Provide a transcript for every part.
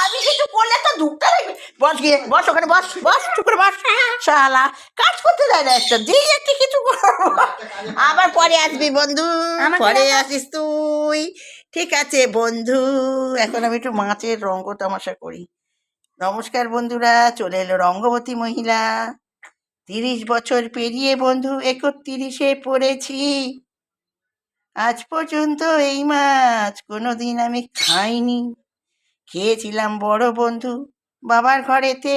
আমি কিছু করলে তো দুঃখটা লাগবে। বস গিয়ে বস, ওখানে বস বস, চুপ করে বস। শালা কাজ করতে দেয় না একটা, যেই একটি কিছু করবো আবার পরে আসবি বন্ধু, পরে আসিস তুই। ঠিক আছে বন্ধু, এখন আমি একটু মাছের রঙ্গ তামাশা করি। নমস্কার বন্ধুরা, চলে এলো রঙ্গবতী মহিলা। 30 বছর পেরিয়ে বন্ধু 31-এ পড়েছি। আজ পর্যন্ত এই মাছ কোনোদিন আমি খাইনি। খেয়েছিলাম বড় বন্ধু বাবার ঘরেতে,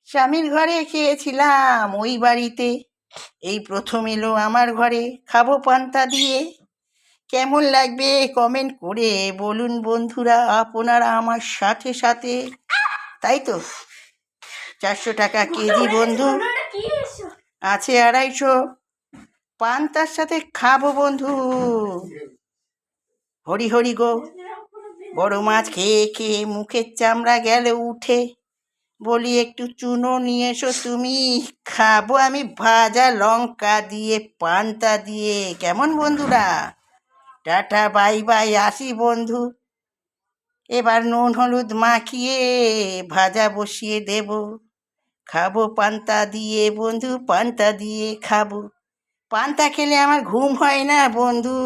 স্বামীর ঘরে খেয়েছিলাম ওই বাড়িতে। এই প্রথম এলো আমার ঘরে, খাবো পান্তা দিয়ে। কেমন লাগবে কমেন্ট করে বলুন বন্ধুরা আপনারা আমার সাথে সাথে। তাই তো, 400 টাকা কেজি বন্ধু, আছে 250। পান্তার সাথে খাবো বন্ধু, হরি হরি গো। বড় মাছ খেয়ে খেয়ে মুখের চামড়া গেল উঠে। বলি একটু চুনো নিয়ে এসো তুমি, খাবো আমি ভাজা লঙ্কা দিয়ে পান্তা দিয়ে। কেমন বন্ধুরা? টাটা বাই বাই, আসি বন্ধু। এবার নুন হলুদ মাখিয়ে ভাজা বসিয়ে দেব। খাবো পান্তা দিয়ে বন্ধু, পান্তা দিয়ে খাবো। পান্তা খেলে আমার ঘুম হয় না বন্ধু,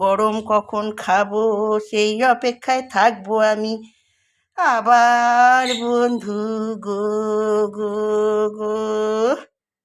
গরম কখন খাবো সেই অপেক্ষায় থাকবো আমি। আবার বন্ধু গো গো গো।